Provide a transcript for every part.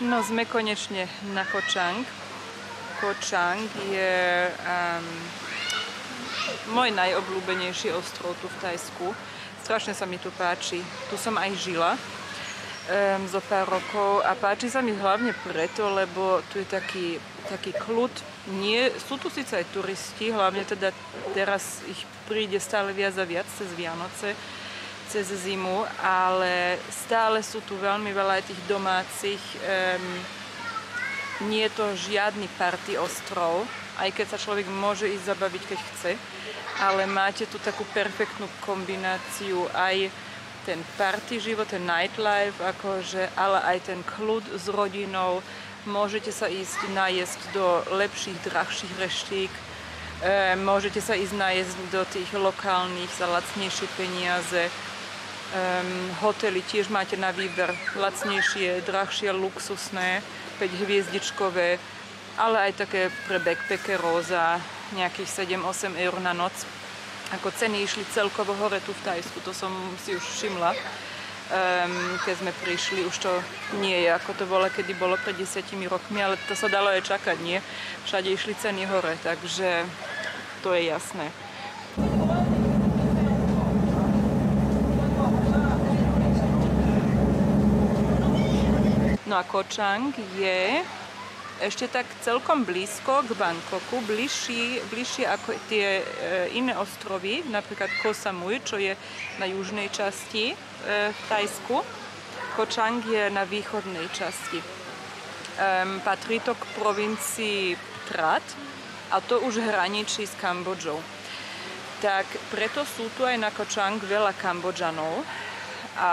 No, sme konečne na Koh Chang. Koh Chang je môj najobľúbenejší ostrov tu v Thajsku. Strašne sa mi tu páči. Tu som aj žila zo pár rokov a páči sa mi hlavne preto, lebo tu je taký kľud. Sú tu síce aj turisti, hlavne teda teraz ich príde stále viac a viac cez Vianoce, cez zimu, ale stále sú tu veľmi veľa tých domácich. Nie je to žiadny party ostrov, aj keď sa človek môže ísť zabaviť, keď chce, ale máte tu takú perfektnú kombináciu aj ten party život, ten nightlife, akože, ale aj ten kľud s rodinou. Môžete sa ísť najesť do lepších, drahších reštík, môžete sa ísť najesť do tých lokálnych za lacnejšie peniaze. Hotely tiež máte na výber lacnejšie, drahšie, luxusné, 5-hviezdičkové, ale aj také pre backpackerov za nejakých 7-8 eur na noc. Ako ceny išli celkovo hore tu v Thajsku, to som si už všimla. Keď sme prišli, už to nie je ako to bolo, kedy bolo pred 10 rokmi, ale to sa dalo aj čakať, nie? Všade išli ceny hore, takže to je jasné. No a Koh Chang je ešte tak celkom blízko k Bangkoku, bližšie ako tie iné ostrovy, napríklad Koh Samui, čo je na južnej časti v Thajsku. Koh Chang je na východnej časti. Patrí to k provincii Trat a to už hraničí s Kambodžou. Tak preto sú tu aj na Koh Chang veľa Kambodžanov a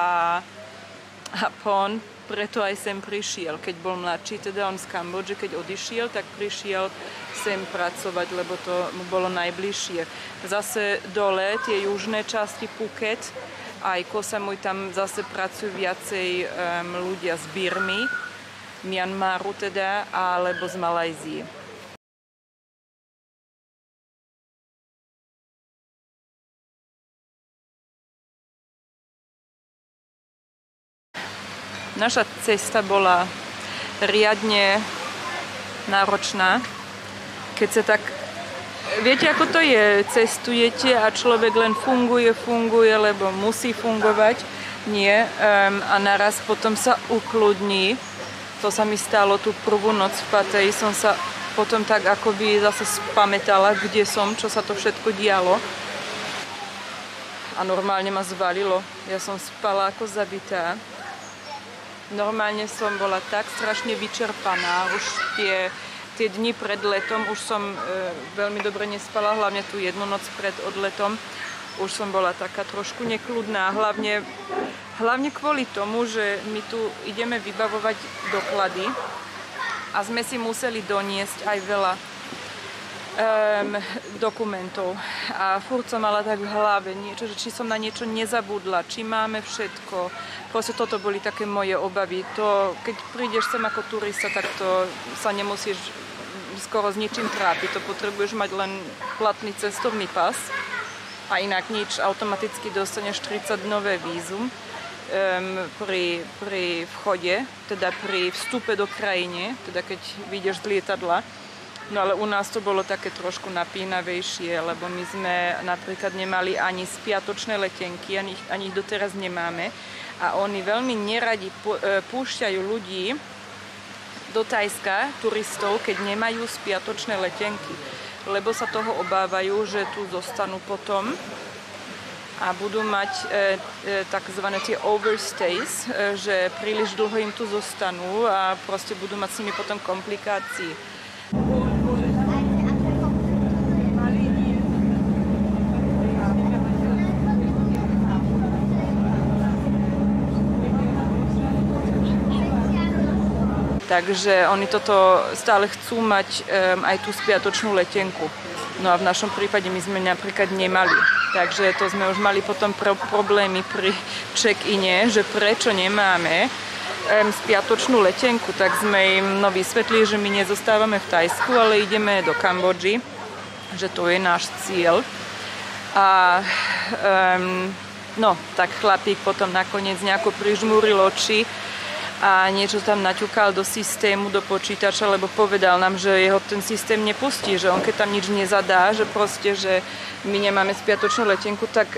Pon preto aj sem prišiel, keď bol mladší, teda on z Kambodže, keď odišiel, tak prišiel sem pracovať, lebo to mu bolo najbližšie. Zase dole, tie južné časti Phuket, aj Koh Samui, tam zase pracujú viacej ľudia z Birmy, Myanmaru teda, alebo z Malajzie. Naša cesta bola riadne náročná. Keď sa tak... Viete, ako to je? Cestujete a človek len funguje, lebo musí fungovať. Nie. A naraz potom sa ukludní. To sa mi stalo tú prvú noc v Pattaya. Som sa potom tak akoby zase spamätala, kde som, čo sa to všetko dialo. A normálne ma zvalilo. Ja som spala ako zabitá. Normálne som bola tak strašne vyčerpaná, už tie dni pred letom, už som veľmi dobre nespala, hlavne tú jednu noc pred odletom, už som bola taká trošku nekľudná, hlavne kvôli tomu, že my tu ideme vybavovať doklady a sme si museli doniesť aj veľa dokumentov a furt som mala tak v hlave niečo, že či som na niečo nezabudla, či máme všetko. Proste toto boli také moje obavy. To, keď prídeš sem ako turista, tak to sa nemusíš skoro s ničím trápiť. To potrebuješ mať len platný cestovný pas a inak nič. Automaticky dostaneš 30-dňové vízum pri vchode, teda pri vstupe do krajine, teda keď vyjdeš z lietadla. No ale u nás to bolo také trošku napínavejšie, lebo my sme napríklad nemali ani spiatočné letenky, ani ich doteraz nemáme. A oni veľmi neradi púšťajú ľudí do Thajska, turistov, keď nemajú spiatočné letenky. Lebo sa toho obávajú, že tu zostanú potom a budú mať takzvané tie overstays, že príliš dlho im tu zostanú a proste budú mať s nimi potom komplikácií. Takže oni toto stále chcú mať aj tú spiatočnú letenku. No a v našom prípade my sme napríklad nemali. Takže to sme už mali potom problémy pri check-ine, že prečo nemáme spiatočnú letenku. Tak sme im vysvetlili, že my nezostávame v Thajsku, ale ideme do Kambodži, že to je náš cieľ. A no, tak chlapík potom nakoniec nejako prižmúril oči a niečo tam naťukal do systému, do počítača, lebo povedal nám, že jeho ten systém nepustí, že on keď tam nič nezadá, že proste, že my nemáme spiatočnú letenku, tak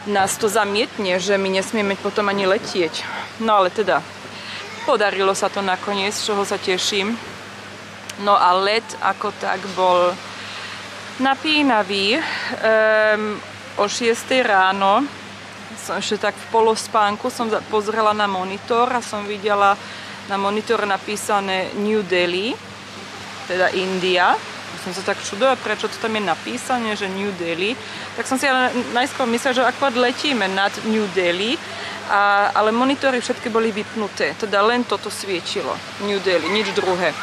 nás to zamietne, že my nesmieme potom ani letieť. No ale teda, podarilo sa to nakoniec, z čoho sa teším. No a let ako tak bol napínavý. O 6 ráno, som ešte tak v polospánku, som pozrela na monitor a som videla na monitore napísané New Delhi, teda India. Som sa tak čudovala, prečo to tam je napísané, že New Delhi. Tak som si ale najskôr myslela, že akorát letíme nad New Delhi, ale monitory všetky boli vypnuté, teda len toto svietilo, New Delhi, nič druhé.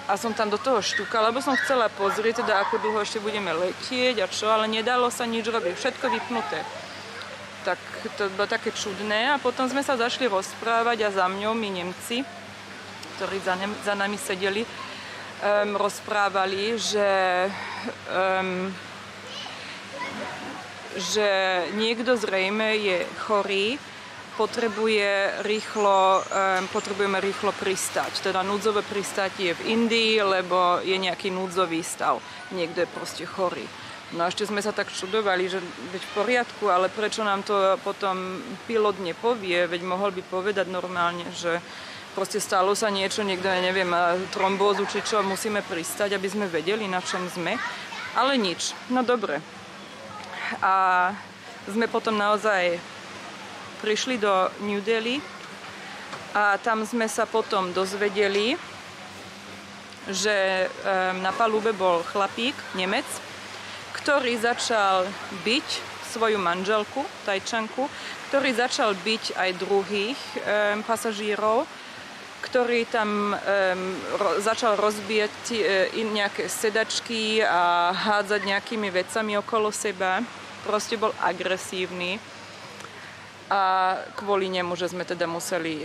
A som tam do toho štúkala, lebo som chcela pozrieť, teda ako dlho ešte budeme letieť a čo, ale nedalo sa nič robiť, všetko vypnuté. Tak to bolo také čudné a potom sme sa zašli rozprávať a za mňou my Nemci, ktorí za nami sedeli, rozprávali, že niekto zrejme je chorý, potrebujeme rýchlo pristať. Teda núdzové pristátie je v Indii, lebo je nejaký núdzový stav. Niekto je proste chorý. No a ešte sme sa tak čudovali, že veď v poriadku, ale prečo nám to potom pilot nepovie, veď mohol by povedať normálne, že proste stalo sa niečo, niekto, ja neviem, trombózu či čo, musíme pristať, aby sme vedeli, na čom sme. Ale nič. No dobre. A sme potom naozaj prišli do New Delhi a tam sme sa potom dozvedeli, že na palube bol chlapík, Nemec, ktorý začal byť svoju manželku, Tajčanku, ktorý začal byť aj druhých pasažírov, ktorý tam začal rozbíjať nejaké sedačky a hádzať nejakými vecami okolo seba. Proste bol agresívny. A kvôli nemu, že sme teda museli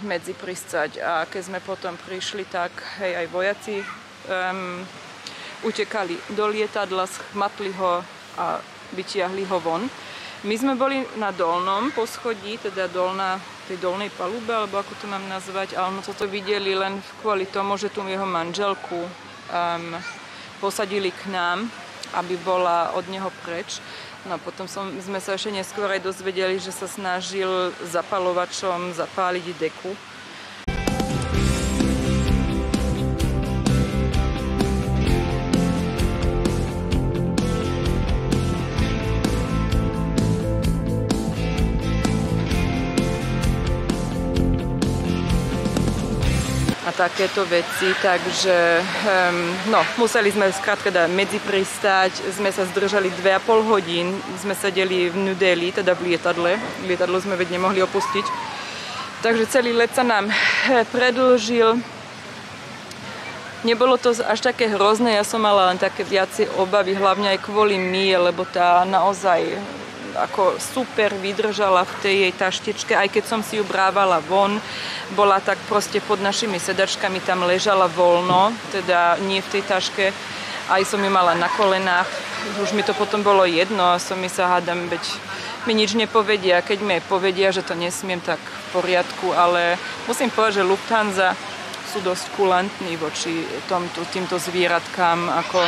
medzi pristať. A keď sme potom prišli, tak hej, aj vojaci utekali do lietadla, schmatli ho a vytiahli ho von. My sme boli na dolnom poschodí, teda tej dolnej palube, alebo ako to mám nazvať, ale toto videli len kvôli tomu, že tu jeho manželku posadili k nám, aby bola od neho preč. No potom sme sa ešte neskôr aj dozvedeli, že sa snažil zapalovačom zapáliť deku. A takéto veci, takže museli sme skrátka medzi pristáť, sme sa zdržali 2,5 hodín, sme sedeli v New Delhi, teda v lietadlo sme veď nemohli opustiť, takže celý let sa nám predĺžil. Nebolo to až také hrozné, ja som mala len také viacej obavy, hlavne aj kvôli Mie, lebo tá naozaj ako super vydržala v tej jej taštičke, aj keď som si ju brávala von, bola tak proste pod našimi sedačkami, tam ležala voľno, teda nie v tej taške, aj som ju mala na kolenách, už mi to potom bolo jedno a som mi sa hádam, veď mi nič nepovedia, keď mi povedia, že to nesmiem, tak v poriadku, ale musím povedať, že Lufthansa sú dosť kulantní voči týmto zvieratkám, ako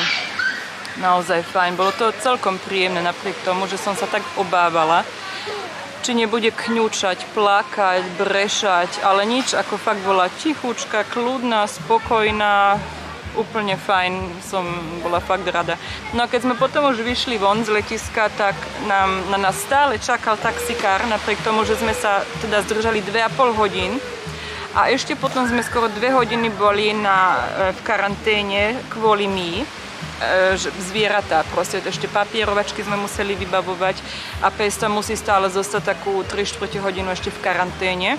naozaj fajn. Bolo to celkom príjemné, napriek tomu, že som sa tak obávala, či nebude kňučať, plakať, brešať, ale nič, ako fakt bola tichúčka, kľudná, spokojná, úplne fajn, som bola fakt rada. No a keď sme potom už vyšli von z letiska, tak na nás stále čakal taxikár, napriek tomu, že sme sa teda zdržali 2,5 hodín. A ešte potom sme skoro 2 hodiny boli v karanténe kvôli Mii. Zvieratá, proste ešte papierovačky sme museli vybavovať a pes tam musí stále zostať takú 3/4 hodinu ešte v karanténe.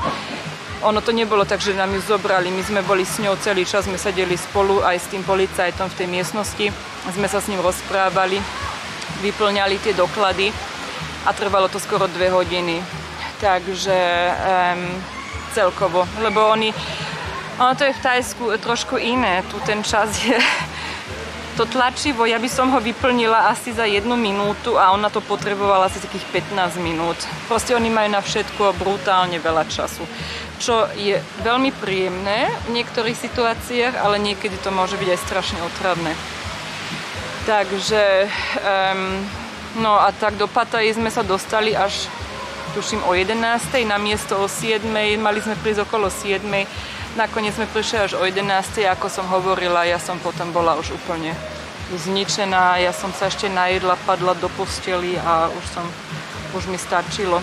Ono to nebolo tak, že nám ju zobrali, my sme boli s ňou celý čas, sme sedeli spolu aj s tým policajtom v tej miestnosti, sme sa s ním rozprávali. vyplňali tie doklady a trvalo to skoro 2 hodiny. Takže celkovo, lebo ono to je v Thajsku trošku iné, tu ten čas je to tlačivo, ja by som ho vyplnila asi za 1 minútu a ona to potrebovala asi takých 15 minút. Proste oni majú na všetko brutálne veľa času, čo je veľmi príjemné v niektorých situáciách, ale niekedy to môže byť aj strašne otravné. Takže, no a tak do Pattaji sme sa dostali až, tuším, o 11. na miesto o 7. Mali sme prísť okolo 7. Nakoniec sme prišli až o 11. Ako som hovorila, ja som potom bola už úplne zničená. Ja som sa ešte najedla, padla do posteli a už mi stačilo.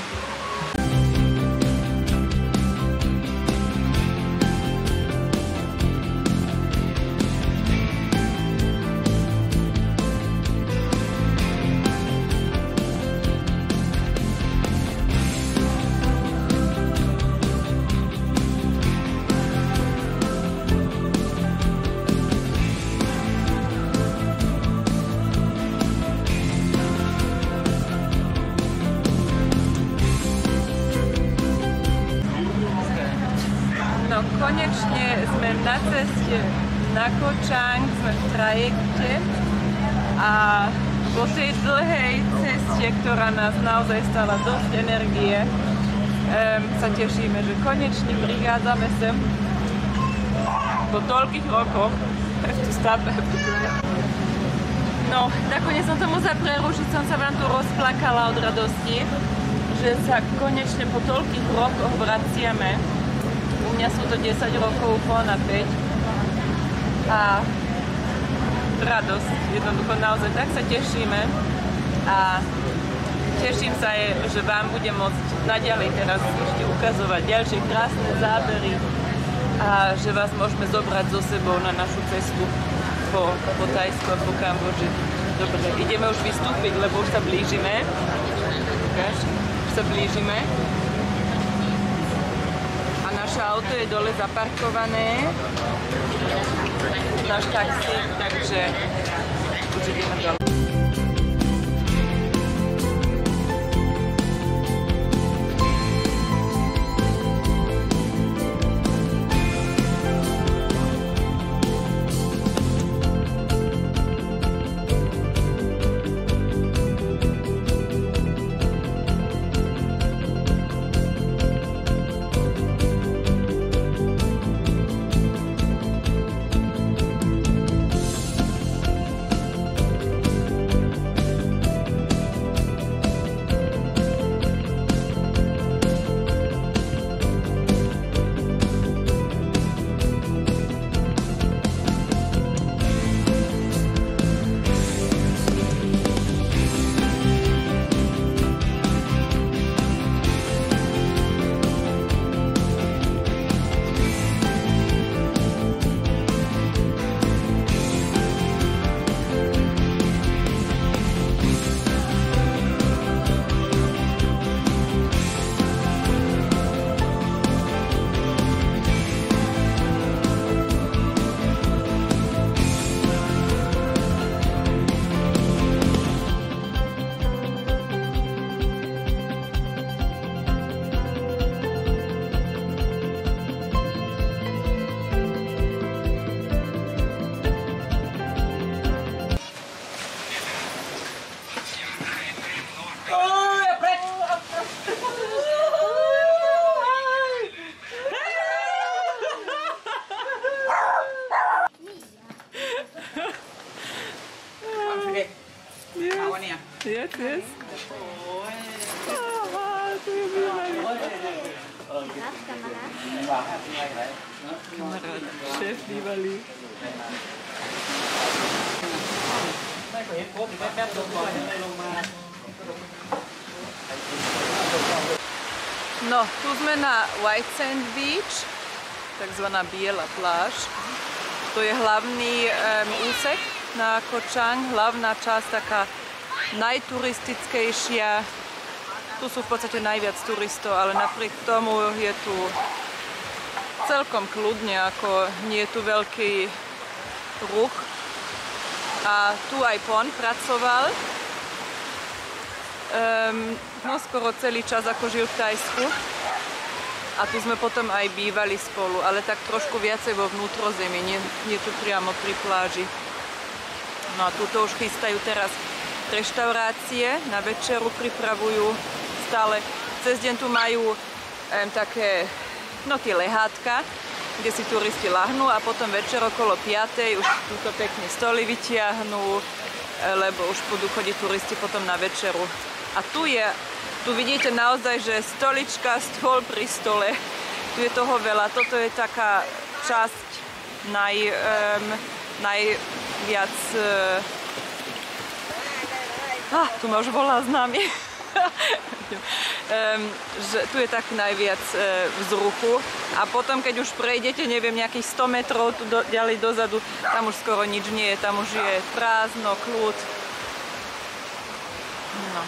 Konečne sme na ceste na Koh Chang, sme v trajekte a po tej dlhej ceste, ktorá nás naozaj stala dosť energie, sa tešíme, že konečne prichádzame sem po toľkých rokoch. No, nakoniec som to musela prerušiť, som sa vám tu rozplakala od radosti, že sa konečne po toľkých rokoch vraciame. U mňa sú to 10 rokov, ponad 5 a radosť, jednoducho naozaj tak sa tešíme a teším sa, že vám budem môcť naďalej teraz ešte ukazovať ďalšie krásne zábery a že vás môžeme zobrať so sebou na našu cestu po Thajsku a po Kambodži. Dobre, ideme už vystúpiť, lebo už sa blížime. Ukáž, už sa blížime. Naše auto je dole zaparkované, náš taxík, takže už ideme dole. Yes, yes. Kamarad, šéf bývalý. No, tu sme na White Sand Beach, takzvaná biela pláž. To je hlavný úsek na Koh Chang, hlavná časť, taká najturistickejšia. Tu sú v podstate najviac turistov, ale napriek tomu je tu celkom kľudne, ako nie je tu veľký ruch. A tu aj Pon pracoval no skoro celý čas, ako žil v Thajsku. A tu sme potom aj bývali spolu, ale tak trošku viacej vo vnútrozemí, nie tu priamo pri pláži. No a tuto už chystajú teraz reštaurácie, na večeru pripravujú stále. Cez deň tu majú také, no tie lehátka, kde si turisti lahnú a potom večer okolo 5. už túto pekne stoly vytiahnú, lebo už budú chodiť turisti potom na večeru. A tu vidíte naozaj, že stolička, stôl pri stole, tu je toho veľa. Toto je taká časť najviac... tu ma už volá s nami. Že tu je tak najviac vzruchu. A potom, keď už prejdete, neviem, nejakých 100 metrov tu ďalej dozadu, tam už skoro nič nie je. Tam už je prázdno, kľud. No.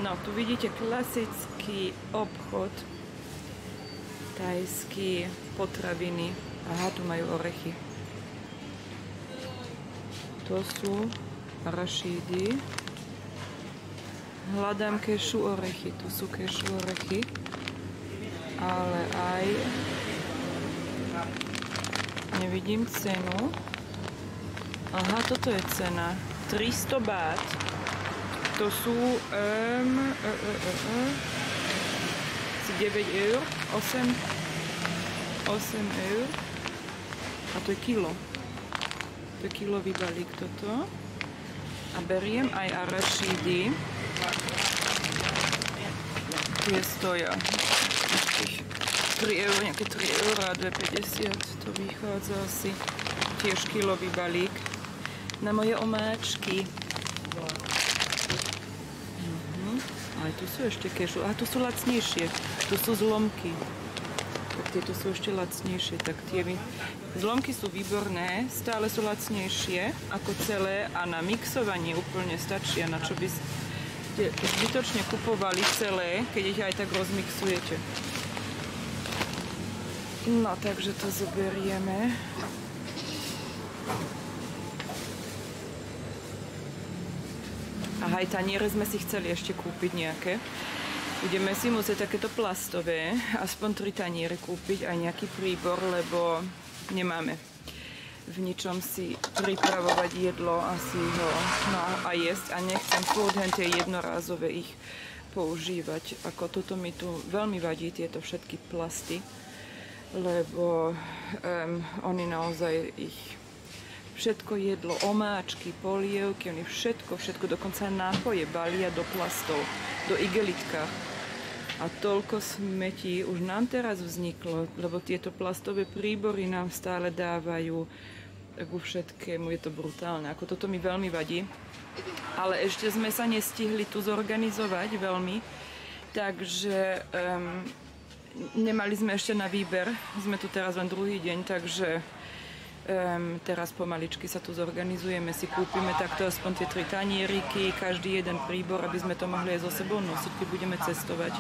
No, tu vidíte klasický obchod, thajský, potraviny. Aha, tu majú orechy. To sú arašídy. Hľadám kešu orechy. Tu sú kešu orechy. Ale aj... nevidím cenu. Aha, toto je cena. 300 bát. To sú 9 eur, 8 eur. A to je kilo. To je kilový balík toto. A beriem aj arašídy. Tie stoja 3 eur, nejaké 3 eur a 2,50. To vychádza asi tiež kilový balík. Na moje omáčky. Aj tu sú ešte kešu. A tu sú lacnejšie. Tu sú zlomky. Tak tieto sú ešte lacnejšie. Tak tie zlomky sú výborné. Stále sú lacnejšie ako celé. A na mixovanie úplne stačia. Na čo by ste zbytočne kupovali celé, keď ich aj tak rozmixujete. No, takže to zoberieme. A aj taniere sme si chceli ešte kúpiť nejaké. Budeme si musieť takéto plastové, aspoň 3 taniere kúpiť, aj nejaký príbor, lebo nemáme v ničom si pripravovať jedlo asi ho a jesť a nechcem furt tie jednorázové ich používať. Ako toto mi tu veľmi vadí, tieto všetky plasty, lebo oni naozaj ich všetko jedlo, omáčky, polievky, oni všetko, dokonca nápoje balia do plastov, do igelitkách. A toľko smetí už nám teraz vzniklo, lebo tieto plastové príbory nám stále dávajú ku všetkému. Je to brutálne. Ako toto mi veľmi vadí. Ale ešte sme sa nestihli tu zorganizovať veľmi. Takže nemali sme ešte na výber. Sme tu teraz len druhý deň, takže teraz pomaličky sa tu zorganizujeme. Si kúpime takto aspoň tie 3 tanieriky, každý jeden príbor, aby sme to mohli aj so sebou nosiť, keď budeme cestovať.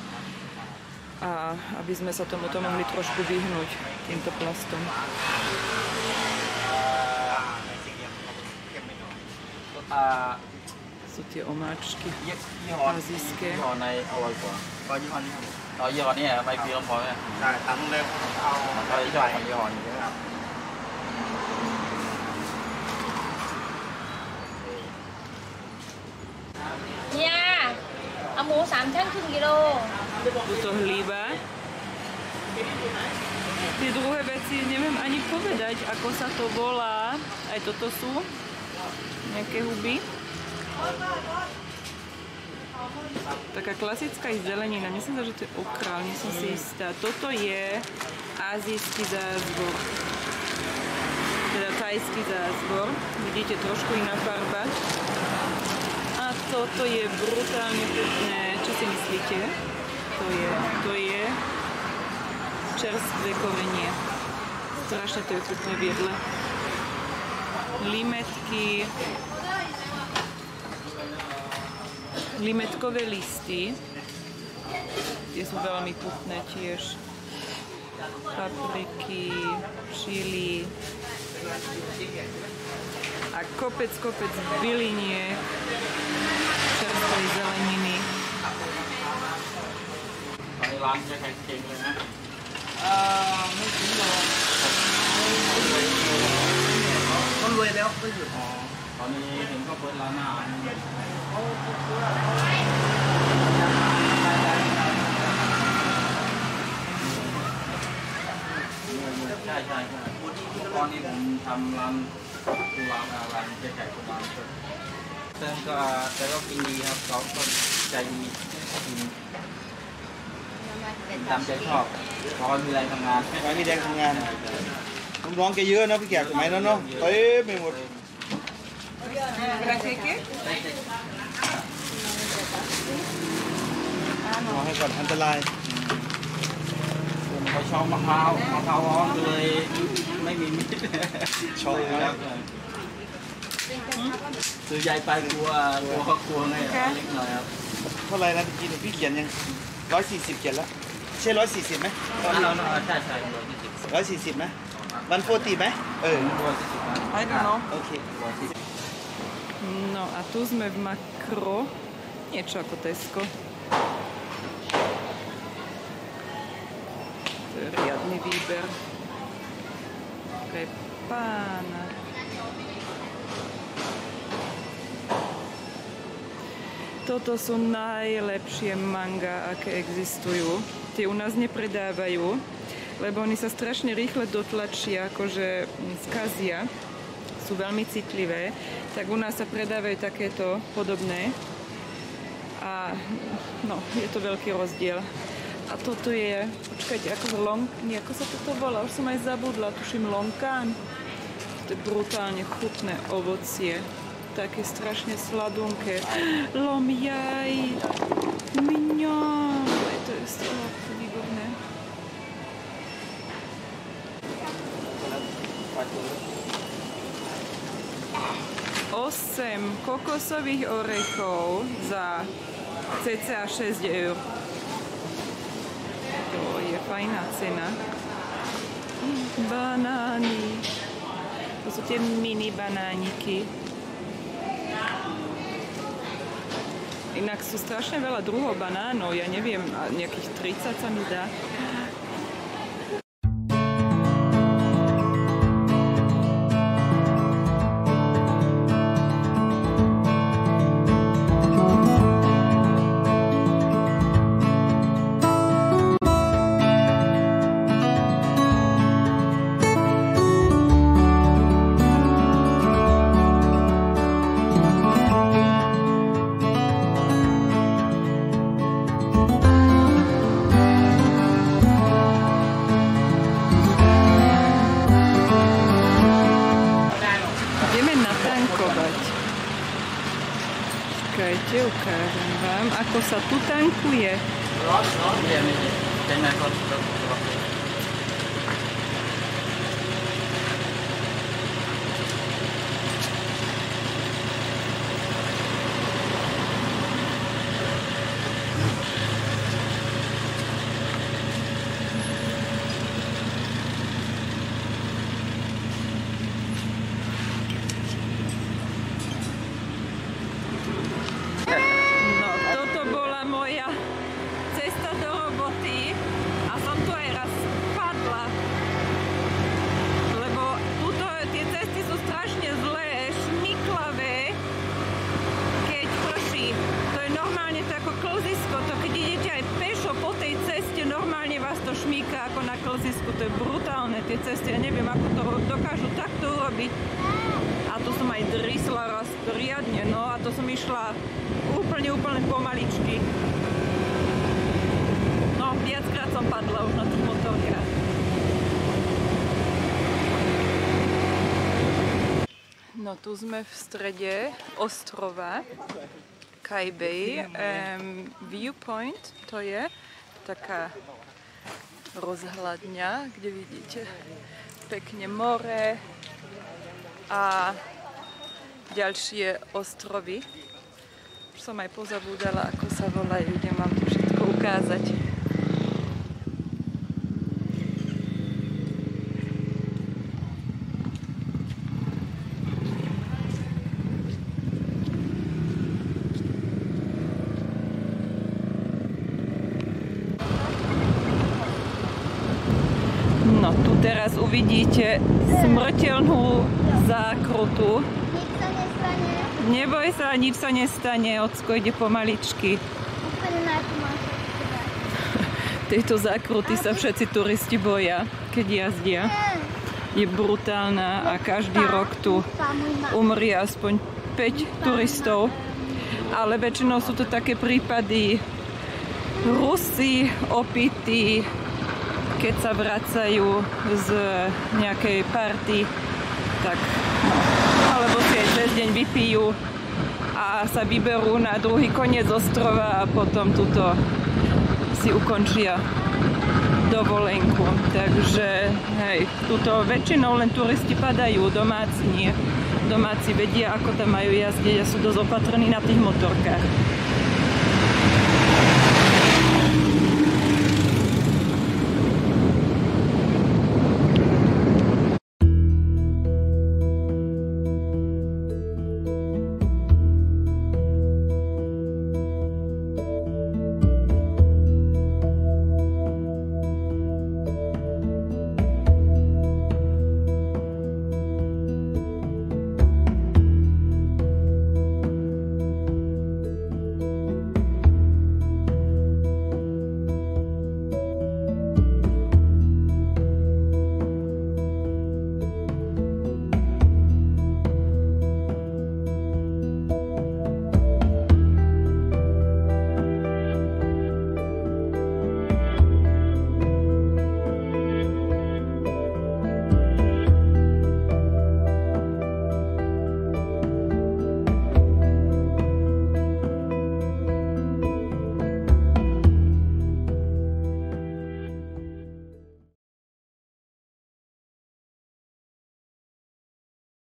A aby sme sa tomuto mohli trošku vyhnúť týmto plastom. Sú tie omáčky azijské. Nha, mũ 3 cân cรึ่ng kilo. Tuto hlíba. Tie druhé veci neviem ani povedať, ako sa to volá. Aj toto sú nejaké huby. Taká klasická zelenina. Myslím, že to je okrál, nie som si istá. Toto je azijský zázvor. Teda thajský zázvor. Vidíte, trošku iná farba. A toto je brutálne chutné. Čo si myslíte? To je čerstvé korenie. Strašne to je chutné v jedle. Limetkové listy. Tie sú veľmi chutné tiež. Papriky, čili. A kopec byliniek, čerstvej zeleniny. Con nuôi béo có gì? Còn thì hình có bữa là nào?ใช่ตอนนี้ผมทำร้านเจ๊ไก่คนร้านแต่ก็กินดีครับเขาก็ใจดีตามใจชอบขอมีแรงทำงาน ขอมีแรงทำงานน้องๆแกเยอะนะพี่แขกสมัยนั้นเนาะเต็มไปหมดขอให้ก่อนอันตราย ผมไปชอบมะพร้าวร้อนเลยไม่มีมิตร ชอบครับ ซื้อใหญ่ไปกลัวไงเล็กหน่อยครับ เท่าไรนะพี่กินพี่เขียนยัง140เขียนแล้วใช่140ไหม ใช่140ไหม140ไหมI don't know. โอเค No a tu sme v Makro. Niečo ako Tesco. To je riadny výber. Také pána. Toto sú najlepšie manga, aké existujú. Tie u nás nepredávajú, lebo oni sa strašne rýchle dotlačia, akože skazia. Sú veľmi citlivé. Tak u nás sa predávajú takéto podobné. A no, je to veľký rozdiel. A toto je, počkajte, ako sa toto volá? Už som aj zabudla, tuším longkan. To je brutálne chutné ovocie. Také strašne sladunké. Lomjaj, mignon. To je strašne výborné. Osem kokosových orechov za cca 6 €. To je fajná cena. Banány. To sú tie mini banániky. Inak sú strašne veľa druhov banánov, ja neviem, nejakých 30 sa mi zdá. Čakajte, ukážem vám, ako sa tu tankuje. Šmíka ako na klzisku, to je brutálne, tie cesty, ja neviem, ako to dokážu takto urobiť. A tu som aj drisla raz riadne, no a to som išla úplne pomaličky. No, viackrát som padla už na tých motorkách. No, tu sme v strede ostrova Kai Bay. Viewpoint to je taká rozhľadňa, kde vidíte pekne more a ďalšie ostrovy. Už som aj pozabúdala, ako sa volajú, idem vám to všetko ukázať. No, tu teraz uvidíte smrteľnú zákrutu. Nič sa nestane. Neboj sa, nič sa nestane, Ocko ide pomaličky. Úplne najpomalšie. Tejto zákruty sa všetci turisti boja, keď jazdia. Je brutálna a každý rok tu umrie aspoň 5 turistov. Ale väčšinou sú to také prípady Rusi, opití, keď sa vracajú z nejakej party, tak no, alebo si aj cez deň vypijú a sa vyberú na druhý koniec ostrova a potom tuto si ukončia dovolenku. Takže hej, tuto väčšinou len turisti padajú, domáci nie. Domáci vedia, ako tam majú jazdiť a sú dosť opatrní na tých motorkách.